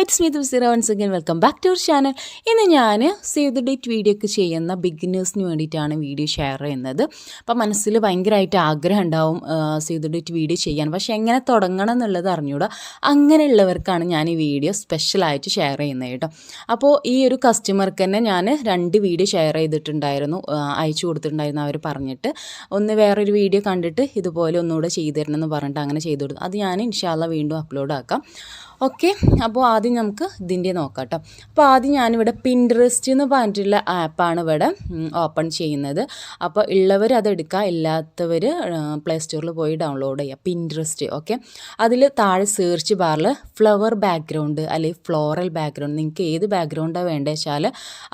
it's me Thusira once again. Welcome back to our channel. ഇന്ന് ഞാൻ save the date video ഒക്കെ ചെയ്യുന്ന ബിഗിനേഴ്സിന് വേണ്ടിയിട്ടാണ് വീഡിയോ ഷെയർ ചെയ്യുന്നത്. അപ്പോൾ മനസ്സിൽ ഭയങ്കരമായിട്ട് ആഗ്രഹം ഉണ്ടാവും സേവ് ദ ഡേറ്റ് വീഡിയോ ചെയ്യാൻ, പക്ഷേ എങ്ങനെ തുടങ്ങണം എന്നുള്ളത് അറിഞ്ഞൂടാ. അങ്ങനെയുള്ളവർക്കാണ് ഞാൻ ഈ വീഡിയോ സ്പെഷ്യലായിട്ട് ഷെയർ ചെയ്യുന്നത് കേട്ടോ. അപ്പോൾ ഈ ഒരു കസ്റ്റമർക്ക് തന്നെ ഞാൻ 2 വീഡിയോ ഷെയർ ചെയ്തിട്ടുണ്ടായിരുന്നു, അയച്ചു കൊടുത്തിട്ടുണ്ടായിരുന്നു. അവർ പറഞ്ഞിട്ട് ഒന്ന് വേറൊരു വീഡിയോ കണ്ടിട്ട് ഇതുപോലെ ഒന്നുകൂടെ ചെയ്തു തരണം എന്ന് പറഞ്ഞിട്ട് അങ്ങനെ ചെയ്തു കൊടുത്തു. അത് ഞാൻ ഇൻഷാല്ലാ വീണ്ടും അപ്ലോഡ് ആക്കാം. ഓക്കെ, അപ്പോൾ ആദ്യം നമുക്ക് ഇതിൻ്റെ നോക്കാം കേട്ടോ. അപ്പോൾ ആദ്യം ഞാനിവിടെ പിൻട്രസ്റ്റ് എന്ന് പറഞ്ഞിട്ടുള്ള ആപ്പാണ് ഇവിടെ ഓപ്പൺ ചെയ്യുന്നത്. അപ്പോൾ ഉള്ളവർ അത് എടുക്കുക, ഇല്ലാത്തവർ പ്ലേ സ്റ്റോറിൽ പോയി ഡൗൺലോഡ് ചെയ്യുക പിൻട്രസ്റ്റ്. ഓക്കെ, അതിൽ താഴെ സെർച്ച് ബാറിൽ ഫ്ലവർ ബാക്ക്ഗ്രൗണ്ട് അല്ലെങ്കിൽ ഫ്ലോറൽ ബാക്ക്ഗ്രൗണ്ട്, നിങ്ങൾക്ക് ഏത് ബാക്ക്ഗ്രൗണ്ടാണ് വേണ്ടത് വെച്ചാൽ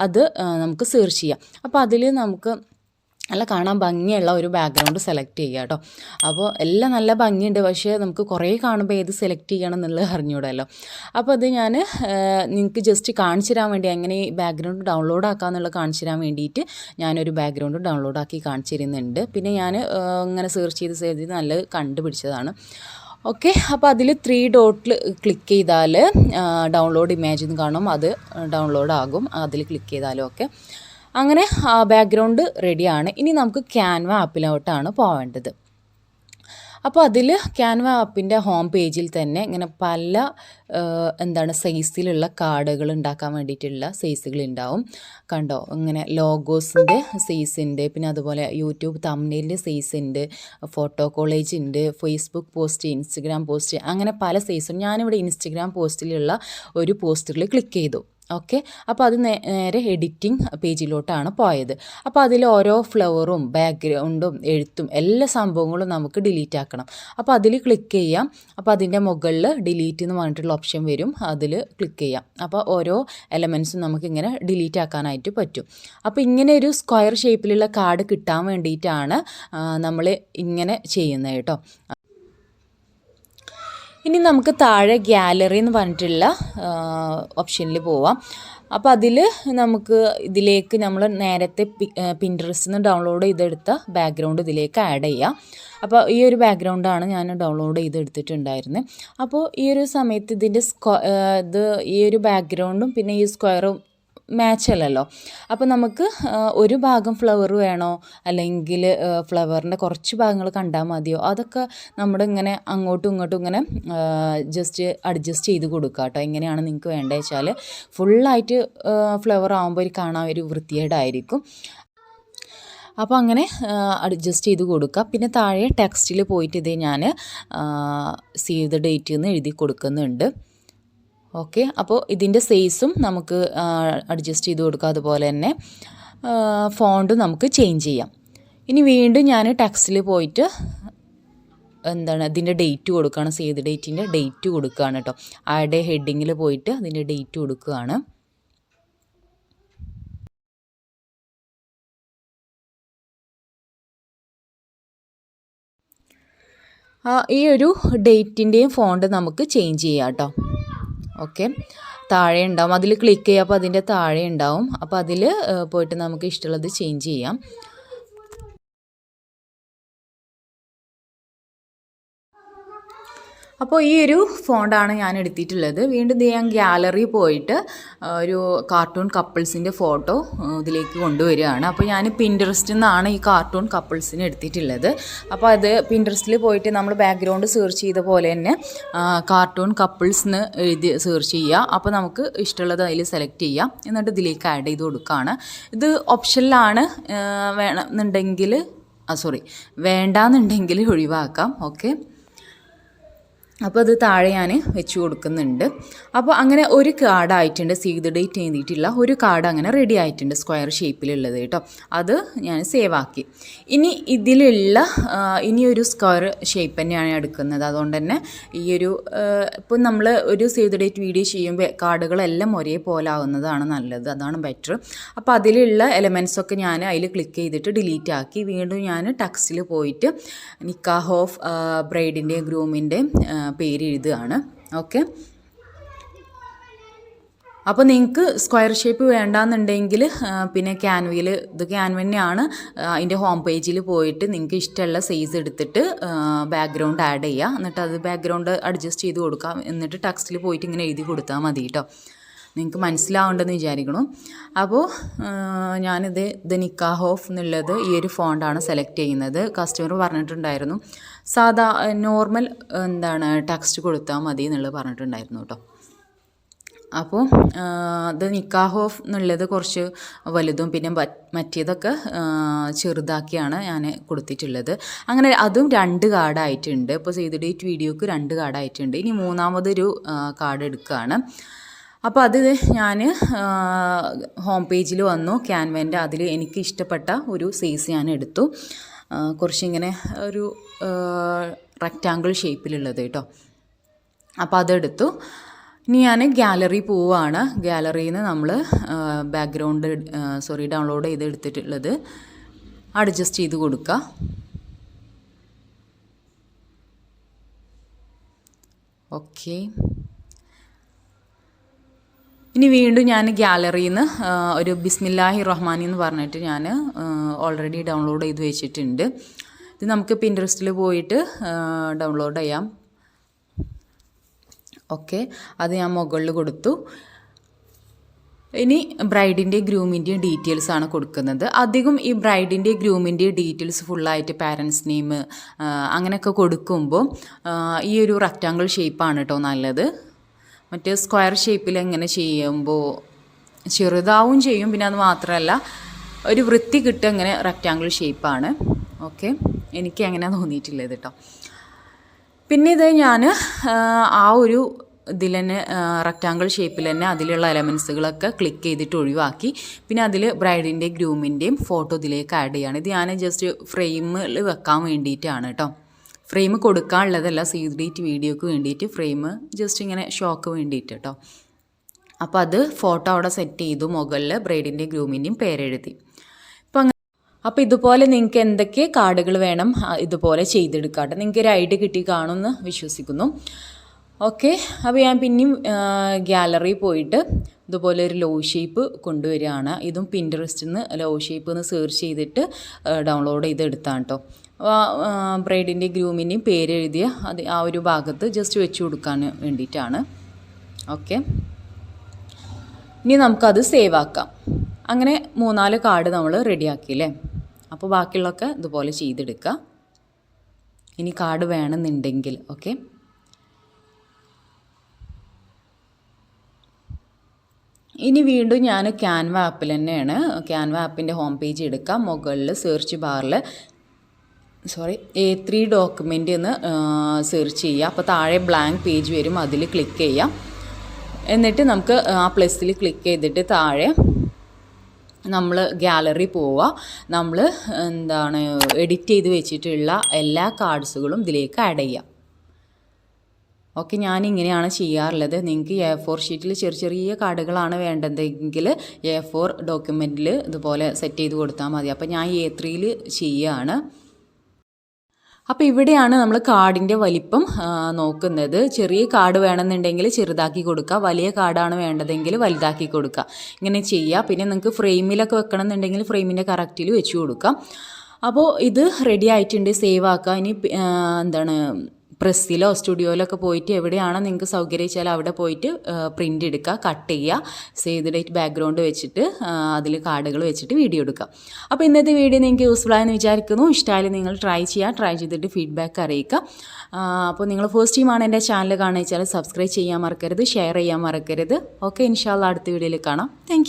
അത് നമുക്ക് സെർച്ച് ചെയ്യാം. അപ്പോൾ അതിൽ നമുക്ക് നല്ല കാണാൻ ഭംഗിയുള്ള ഒരു ബാക്ക്ഗ്രൗണ്ട് സെലക്ട് ചെയ്യുക കേട്ടോ. അപ്പോൾ എല്ലാം നല്ല ഭംഗിയുണ്ട്, പക്ഷേ നമുക്ക് കുറേ കാണുമ്പോൾ ഏത് സെലക്ട് ചെയ്യണം എന്നുള്ളത് അറിഞ്ഞൂടല്ലോ. അപ്പോൾ അത് ഞാൻ നിങ്ങൾക്ക് ജസ്റ്റ് കാണിച്ചു തരാൻ വേണ്ടി എങ്ങനെ ഈ ബാക്ക്ഗ്രൗണ്ട് ഡൗൺലോഡ് ആക്കാമെന്നുള്ളത് കാണിച്ചു തരാൻ വേണ്ടിയിട്ട് ഞാനൊരു ബാക്ക്ഗ്രൗണ്ട് ഡൗൺലോഡ് ആക്കി കാണിച്ചു തരുന്നുണ്ട്. പിന്നെ ഞാൻ ഇങ്ങനെ സെർച്ച് ചെയ്ത് നല്ലത് കണ്ടുപിടിച്ചതാണ്. ഓക്കെ, അപ്പോൾ അതിൽ 3 ഡോട്ടിൽ ക്ലിക്ക് ചെയ്താൽ ഡൗൺലോഡ് ഇമേജ് എന്ന് കാണും, അത് ഡൗൺലോഡ് ആകും. അതിൽ ക്ലിക്ക് ചെയ്താലും ഓക്കെ, അങ്ങനെ ബാക്ക്ഗ്രൗണ്ട് റെഡിയാണ്. ഇനി നമുക്ക് ക്യാൻവ ആപ്പിലോട്ടാണ് പോവേണ്ടത്. അപ്പോൾ അതിൽ ക്യാൻവ ആപ്പിൻ്റെ ഹോം പേജിൽ തന്നെ ഇങ്ങനെ പല സൈസിലുള്ള കാർഡുകൾ ഉണ്ടാക്കാൻ വേണ്ടിയിട്ടുള്ള സൈസുകൾ ഉണ്ടാവും. കണ്ടോ, ഇങ്ങനെ ലോഗോസിൻ്റെ സൈസ് ഉണ്ട്, പിന്നെ അതുപോലെ യൂട്യൂബ് തംബ്നെയിലിൻ്റെ സൈസ് ഉണ്ട്, ഫോട്ടോ കോളേജ് ഉണ്ട്, ഫേസ്ബുക്ക് പോസ്റ്റ്, ഇൻസ്റ്റഗ്രാം പോസ്റ്റ്, അങ്ങനെ പല സൈസും. ഞാനിവിടെ ഇൻസ്റ്റഗ്രാം പോസ്റ്റിലുള്ള ഒരു പോസ്റ്ററിൽ ക്ലിക്ക് ചെയ്തു. ഓക്കെ, അപ്പോൾ അത് നേരെ എഡിറ്റിംഗ് പേജിലോട്ടാണ് പോയത്. അപ്പോൾ അതിൽ ഓരോ ഫ്ലവറും ബാക്ക്ഗ്രൗണ്ടും എഴുത്തും എല്ലാ സംഭവങ്ങളും നമുക്ക് ഡിലീറ്റ് ആക്കണം. അപ്പോൾ അതിൽ ക്ലിക്ക് ചെയ്യാം. അപ്പോൾ അതിൻ്റെ മുകളിൽ ഡിലീറ്റ് എന്ന് പറഞ്ഞിട്ടുള്ള ഓപ്ഷൻ വരും, അതിൽ ക്ലിക്ക് ചെയ്യാം. അപ്പോൾ ഓരോ എലമെൻസും നമുക്കിങ്ങനെ ഡിലീറ്റ് ആക്കാനായിട്ട് പറ്റും. അപ്പോൾ ഇങ്ങനെ ഒരു സ്ക്വയർ ഷേപ്പിലുള്ള കാർഡ് കിട്ടാൻ വേണ്ടിയിട്ടാണ് നമ്മൾ ഇങ്ങനെ ചെയ്യുന്നത് കേട്ടോ. ഇനി നമുക്ക് താഴെ ഗ്യാലറി എന്ന് പറഞ്ഞിട്ടുള്ള ഓപ്ഷനിൽ പോവാം. അപ്പോൾ അതിൽ നമുക്ക് ഇതിലേക്ക് നമ്മൾ നേരത്തെ പിൻട്രസ്റ്റിൽ നിന്ന് ഡൗൺലോഡ് ചെയ്തെടുത്ത ബാക്ക്ഗ്രൗണ്ട് ഇതിലേക്ക് ആഡ് ചെയ്യാം. അപ്പോൾ ഈ ഒരു ബാക്ക്ഗ്രൗണ്ടാണ് ഞാൻ ഡൗൺലോഡ് ചെയ്തെടുത്തിട്ടുണ്ടായിരുന്നത്. അപ്പോൾ ഈ ഒരു സമയത്ത് ഇതിൻ്റെ ഈ ഒരു ബാക്ക്ഗ്രൗണ്ടും പിന്നെ ഈ സ്ക്വയറും മാച്ച് അല്ലല്ലോ. അപ്പോൾ നമുക്ക് ഒരു ഭാഗം ഫ്ലവർ വേണോ അല്ലെങ്കിൽ ഫ്ലവറിൻ്റെ കുറച്ച് ഭാഗങ്ങൾ കണ്ടാൽ മതിയോ, അതൊക്കെ നമ്മുടെ ഇങ്ങനെ അങ്ങോട്ടും ഇങ്ങോട്ടും ഇങ്ങനെ ജസ്റ്റ് അഡ്ജസ്റ്റ് ചെയ്ത് കൊടുക്കുക കേട്ടോ. എങ്ങനെയാണ് നിങ്ങൾക്ക് വേണ്ടത് വെച്ചാൽ ഫുള്ളായിട്ട് ഫ്ലവർ ആകുമ്പോൾ കാണാൻ ഒരു വൃത്തികേടായിരിക്കും. അപ്പോൾ അങ്ങനെ അഡ്ജസ്റ്റ് ചെയ്ത് കൊടുക്കുക. പിന്നെ താഴെ ടെക്സ്റ്റിൽ പോയിട്ട് ഇതേ ഞാൻ സേവ് ദ ഡേറ്റ് എന്ന് എഴുതി കൊടുക്കുന്നുണ്ട്. ഓക്കെ, അപ്പോൾ ഇതിൻ്റെ സൈസും നമുക്ക് അഡ്ജസ്റ്റ് ചെയ്ത് കൊടുക്കുക. അതുപോലെ തന്നെ ഫോണ്ടും നമുക്ക് ചേഞ്ച് ചെയ്യാം. ഇനി വീണ്ടും ഞാൻ ടെക്സ്റ്റിൽ പോയിട്ട് ഇതിൻ്റെ ഡേറ്റ് കൊടുക്കുകയാണ്, സേവ് ഡേറ്റിൻ്റെ ഡേറ്റ് കൊടുക്കുകയാണ് കേട്ടോ. ആടെ ഹെഡിങ്ങിൽ പോയിട്ട് അതിൻ്റെ ഡേറ്റ് കൊടുക്കുകയാണ്. ഈ ഒരു ഡേറ്റിൻ്റെയും ഫോണ്ട് നമുക്ക് ചേഞ്ച് ചെയ്യാം കേട്ടോ. ഓക്കെ, താഴെ ഉണ്ടാവും, അതിൽ ക്ലിക്ക് ചെയ്യുക. അപ്പോൾ അതിൻ്റെ താഴെ ഉണ്ടാവും. അപ്പോൾ അതിൽ പോയിട്ട് നമുക്ക് ഇഷ്ടമുള്ളത് ചേഞ്ച് ചെയ്യാം. അപ്പോൾ ഈ ഒരു ഫോണ്ടാണ് ഞാൻ എടുത്തിട്ടുള്ളത്. വീണ്ടും ഞാൻ ഗ്യാലറി പോയിട്ട് ഒരു കാർട്ടൂൺ കപ്പിൾസിൻ്റെ ഫോട്ടോ ഇതിലേക്ക് കൊണ്ടുവരികയാണ്. അപ്പോൾ ഞാൻ പിൻട്രസ്റ്റിൽ നിന്നാണ് ഈ കാർട്ടൂൺ കപ്പിൾസിന് എടുത്തിട്ടുള്ളത്. അപ്പോൾ അത് പിൻട്രസ്റ്റിൽ പോയിട്ട് നമ്മൾ ബാക്ക്ഗ്രൗണ്ട് സെർച്ച് ചെയ്ത പോലെ തന്നെ കാർട്ടൂൺ കപ്പിൾസിന് എഴുതി സെർച്ച് ചെയ്യുക. അപ്പോൾ നമുക്ക് ഇഷ്ടമുള്ളത് അതിൽ സെലക്ട് ചെയ്യാം, എന്നിട്ട് ഇതിലേക്ക് ആഡ് ചെയ്ത് കൊടുക്കുകയാണ്. ഇത് ഓപ്ഷനിലാണ്, വേണമെന്നുണ്ടെങ്കിൽ വേണ്ടാന്നുണ്ടെങ്കിൽ ഒഴിവാക്കാം. ഓക്കെ, അപ്പോൾ അത് താഴെ ഞാൻ വെച്ച് കൊടുക്കുന്നുണ്ട്. അപ്പോൾ അങ്ങനെ ഒരു കാർഡ് ആയിട്ടുണ്ട്, സേവ് ദ ഡേറ്റ് എഴുതിയിട്ടുള്ള ഒരു കാർഡ് അങ്ങനെ റെഡി ആയിട്ടുണ്ട്, സ്ക്വയർ ഷേപ്പിലുള്ളത് കേട്ടോ. അത് ഞാൻ സേവ് ആക്കി. ഇനി ഇതിലുള്ള ഇനിയൊരു സ്ക്വയർ ഷേപ്പ് തന്നെയാണ് എടുക്കുന്നത്. അതുകൊണ്ട് തന്നെ ഈ ഒരു ഇപ്പോൾ നമ്മൾ ഒരു സേവ് ദ ഡേറ്റ് വീഡിയോ ചെയ്യുമ്പോൾ കാർഡുകളെല്ലാം ഒരേപോലെ ആവുന്നതാണ് നല്ലത്, അതാണ് ബെറ്റർ. അപ്പോൾ അതിലുള്ള എലമെൻസൊക്കെ ഞാൻ അതിൽ ക്ലിക്ക് ചെയ്തിട്ട് ഡിലീറ്റ് ആക്കി. വീണ്ടും ഞാൻ ടെക്സ്റ്റിൽ പോയിട്ട് നിക്കാഹ് ഓഫ് ബ്രൈഡിൻ്റെയും ഗ്രൂമിൻ്റെയും പേര് എഴുതുകയാണ്. ഓക്കെ, അപ്പോൾ നിങ്ങൾക്ക് സ്ക്വയർ ഷേപ്പ് വേണ്ടാന്നുണ്ടെങ്കിൽ പിന്നെ ക്യാൻവയിൽ ഇത് ക്യാൻവ തന്നെയാണ്. അതിൻ്റെ ഹോം പേജിൽ പോയിട്ട് നിങ്ങൾക്ക് ഇഷ്ടമുള്ള സൈസ് എടുത്തിട്ട് ബാക്ക്ഗ്രൗണ്ട് ആഡ് ചെയ്യുക. എന്നിട്ട് അത് ബാക്ക്ഗ്രൗണ്ട് അഡ്ജസ്റ്റ് ചെയ്ത് കൊടുക്കാം. എന്നിട്ട് ടെക്സ്റ്റിൽ പോയിട്ട് ഇങ്ങനെ എഴുതി കൊടുത്താൽ മതി കേട്ടോ. നിങ്ങൾക്ക് മനസ്സിലാവേണ്ടെന്ന് വിചാരിക്കണം. അപ്പോൾ ഞാനിത് നിക്കാഹ് ഓഫ് എന്നുള്ളത് ഈ ഒരു ഫോണ്ടാണ് സെലക്ട് ചെയ്യുന്നത്. കസ്റ്റമർ പറഞ്ഞിട്ടുണ്ടായിരുന്നു സാധാ നോർമൽ ടെക്സ്റ്റ് കൊടുത്താൽ മതി എന്നുള്ളത് പറഞ്ഞിട്ടുണ്ടായിരുന്നു കേട്ടോ. അപ്പോൾ ഇത് നിക്കാഹ് ഓഫ് എന്നുള്ളത് കുറച്ച് വലുതും പിന്നെ മറ്റേതൊക്കെ ചെറുതാക്കിയാണ് ഞാൻ കൊടുത്തിട്ടുള്ളത്. അങ്ങനെ അതും 2 കാർഡായിട്ടുണ്ട്. ഇപ്പോൾ സേവ് ദി ഡേറ്റ് വീഡിയോക്ക് 2 കാർഡായിട്ടുണ്ട്. ഇനി മൂന്നാമതൊരു കാർഡ് എടുക്കുകയാണ്. അപ്പോൾ അത് ഞാൻ ഹോം പേജിൽ വന്നു ക്യാൻവേൻ്റെ. അതിൽ എനിക്ക് ഇഷ്ടപ്പെട്ട ഒരു സൈസ് ഞാൻ എടുത്തു. കുറച്ചിങ്ങനെ ഒരു റെക്റ്റാങ്കിൾ ഷേപ്പിലുള്ളത് കേട്ടോ. അപ്പോൾ അതെടുത്തു. ഇനി ഞാൻ ഗാലറി പോവുകയാണ്. ഗാലറിയിൽ നിന്ന് നമ്മൾ ബാക്ക്ഗ്രൗണ്ട് ഡൗൺലോഡ് ചെയ്ത് എടുത്തിട്ടുള്ളത് അഡ്ജസ്റ്റ് ചെയ്ത് കൊടുക്കുക. ഓക്കെ. ഇനി വീണ്ടും ഞാൻ ഗാലറിയിൽ നിന്ന് ഒരു ബിസ്മില്ലാഹി റഹ്മാനി എന്ന് പറഞ്ഞിട്ട് ഞാൻ ഓൾറെഡി ഡൗൺലോഡ് ചെയ്ത് വെച്ചിട്ടുണ്ട്. ഇത് നമുക്ക് പിൻട്രസ്റ്റിൽ പോയിട്ട് ഡൗൺലോഡ് ചെയ്യാം. ഓക്കെ, അത് ഞാൻ മുകളിൽ കൊടുത്തു. ഇനി ബ്രൈഡിൻ്റെയും ഗ്രൂമിൻ്റെയും ഡീറ്റെയിൽസാണ് കൊടുക്കുന്നത്. അധികം ഈ ബ്രൈഡിൻ്റെയും ഗ്രൂമിൻ്റെയും ഡീറ്റെയിൽസ് ഫുള്ളായിട്ട് പാരൻസ് നെയിം അങ്ങനെയൊക്കെ കൊടുക്കുമ്പോൾ ഈ ഒരു റെക്റ്റാങ്കിൾ ഷേപ്പാണ് കേട്ടോ നല്ലത്. മറ്റേ സ്ക്വയർ ഷേപ്പിൽ എങ്ങനെ ചെയ്യുമ്പോൾ ചെറുതാവും ചെയ്യും. പിന്നെ അത് മാത്രമല്ല ഒരു വൃത്തി കിട്ടുക ഇങ്ങനെ റെക്റ്റാങ്കിൾ ഷേപ്പാണ്. ഓക്കെ, എനിക്ക് അങ്ങനെ തോന്നിയിട്ടുള്ളത് കേട്ടോ. പിന്നെ ഇത് ഞാൻ ആ ഒരു ഇതിൽ തന്നെ റെക്റ്റാങ്കിൾ ഷേപ്പിൽ തന്നെ അതിലുള്ള എലമെൻസുകളൊക്കെ ക്ലിക്ക് ചെയ്തിട്ട് ഒഴിവാക്കി. പിന്നെ അതിൽ ബ്രൈഡിൻ്റെയും ഗ്രൂമിൻ്റെയും ഫോട്ടോ ഇതിലേക്ക് ആഡ് ചെയ്യാണ്. ഇത് ഞാൻ ജസ്റ്റ് ഫ്രെയിമിൽ വെക്കാൻ വേണ്ടിയിട്ടാണ് കേട്ടോ. ഫ്രെയിം കൊടുക്കാനുള്ളതല്ല, സേവ് ദി ഡേറ്റ് വീഡിയോക്ക് വേണ്ടിയിട്ട് ഫ്രെയിം ജസ്റ്റ് ഇങ്ങനെ ഷോക്ക് വേണ്ടിയിട്ട് കേട്ടോ. അപ്പോൾ അത് ഫോട്ടോ അവിടെ സെറ്റ് ചെയ്തു. മുകളിൽ ബ്രൈഡിൻ്റെയും ഗ്രൂമിൻ്റെയും പേരെഴുതി. അപ്പോൾ ഇതുപോലെ നിങ്ങൾക്ക് എന്തൊക്കെ കാർഡുകൾ വേണം ഇതുപോലെ ചെയ്തെടുക്കാട്ടെ. നിങ്ങൾക്ക് ഒരു ഐഡിയ കിട്ടി കാണുമെന്ന് വിശ്വസിക്കുന്നു. ഓക്കെ, അപ്പോൾ ഞാൻ പിന്നെയും ഗാലറി പോയിട്ട് ഇതുപോലെ ഒരു ലോ ഷേപ്പ് കൊണ്ടുവരികയാണ്. ഇതും പിൻട്രസ്റ്റിൽ നിന്ന് ലോ ഷേപ്പ് എന്ന് സെർച്ച് ചെയ്തിട്ട് ഡൗൺലോഡ് ചെയ്തെടുത്താണ് കേട്ടോ. ബ്രൈഡിൻ്റെയും ഗ്രൂമിൻ്റെയും പേരെഴുതിയ അത് ആ ഒരു ഭാഗത്ത് ജസ്റ്റ് വെച്ച് കൊടുക്കാൻ വേണ്ടിയിട്ടാണ്. ഓക്കെ, ഇനി നമുക്കത് സേവ് ആക്കാം. അങ്ങനെ 3-4 കാർഡ് നമ്മൾ റെഡിയാക്കിയില്ലേ. അപ്പോൾ ബാക്കിയുള്ളതൊക്കെ ഇതുപോലെ ചെയ്തെടുക്കുക. ഇനി കാർഡ് വേണമെന്നുണ്ടെങ്കിൽ ഓക്കെ. ഇനി വീണ്ടും ഞാൻ ക്യാൻവ ആപ്പിൽ തന്നെയാണ്. ക്യാൻവ ആപ്പിൻ്റെ ഹോം പേജ് എടുക്കാം. മുകളിൽ സെർച്ച് ബാറിൽ A3 ഡോക്യുമെൻ്റ് എന്ന് സെർച്ച് ചെയ്യുക. അപ്പോൾ താഴെ ബ്ലാങ്ക് പേജ് വരും, അതിൽ ക്ലിക്ക് ചെയ്യാം. എന്നിട്ട് നമുക്ക് ആ പ്ലസ്സിൽ ക്ലിക്ക് ചെയ്തിട്ട് താഴെ നമ്മൾ ഗാലറി പോവുക. നമ്മൾ എഡിറ്റ് ചെയ്ത് വെച്ചിട്ടുള്ള എല്ലാ കാർഡ്സുകളും ഇതിലേക്ക് ആഡ് ചെയ്യാം. ഓക്കെ, ഞാനിങ്ങനെയാണ് ചെയ്യാറുള്ളത്. നിങ്ങൾക്ക് A4 ഷീറ്റിൽ ചെറിയ ചെറിയ കാർഡുകളാണ് വേണ്ടതെങ്കിൽ A4 ഡോക്യുമെൻറ്റിൽ ഇതുപോലെ സെറ്റ് ചെയ്ത് കൊടുത്താൽ മതി. അപ്പോൾ ഞാൻ A3 ചെയ്യുകയാണ്. അപ്പോൾ ഇവിടെയാണ് നമ്മൾ കാർഡിൻ്റെ വലിപ്പം നോക്കുന്നത്. ചെറിയ കാർഡ് വേണമെന്നുണ്ടെങ്കിൽ ചെറുതാക്കി കൊടുക്കുക, വലിയ കാർഡാണ് വേണ്ടതെങ്കിൽ വലുതാക്കി കൊടുക്കുക. ഇങ്ങനെ ചെയ്യുക. പിന്നെ നിങ്ങൾക്ക് ഫ്രെയിമിലൊക്കെ വെക്കണം എന്നുണ്ടെങ്കിൽ ഫ്രെയിമിൻ്റെ കറക്റ്റിൽ വെച്ച് കൊടുക്കാം. അപ്പോൾ ഇത് റെഡി ആയിട്ടുണ്ട്. സേവ് ആക്കുക. ഇനി പ്രസ്സിലോ സ്റ്റുഡിയോയിലൊക്കെ പോയിട്ട് എവിടെയാണോ നിങ്ങൾക്ക് സൗകര്യം വെച്ചാൽ അവിടെ പോയിട്ട് പ്രിൻ്റ് എടുക്കുക, കട്ട് ചെയ്യുക, സേവ് ദി ഡേറ്റ് ബാക്ക്ഗ്രൗണ്ട് വെച്ചിട്ട് അതിൽ കാർഡുകൾ വെച്ചിട്ട് വീഡിയോ എടുക്കുക. അപ്പോൾ ഇന്നത്തെ വീഡിയോ നിങ്ങൾക്ക് യൂസ്ഫുൾ ആയെന്ന് വിചാരിക്കുന്നു. ഇഷ്ടമായാലും നിങ്ങൾ ട്രൈ ചെയ്തിട്ട് ഫീഡ്ബാക്ക് അറിയിക്കുക. അപ്പോൾ നിങ്ങൾ ഫസ്റ്റ് ടൈമാണ് എൻ്റെ ചാനൽ കാണുക വെച്ചാൽ സബ്സ്ക്രൈബ് ചെയ്യാൻ മറക്കരുത്, ഷെയർ ചെയ്യാൻ മറക്കരുത്. ഓക്കെ, ഇൻഷാ അല്ലാഹ് അടുത്ത വീഡിയോയിൽ കാണാം. Thank you.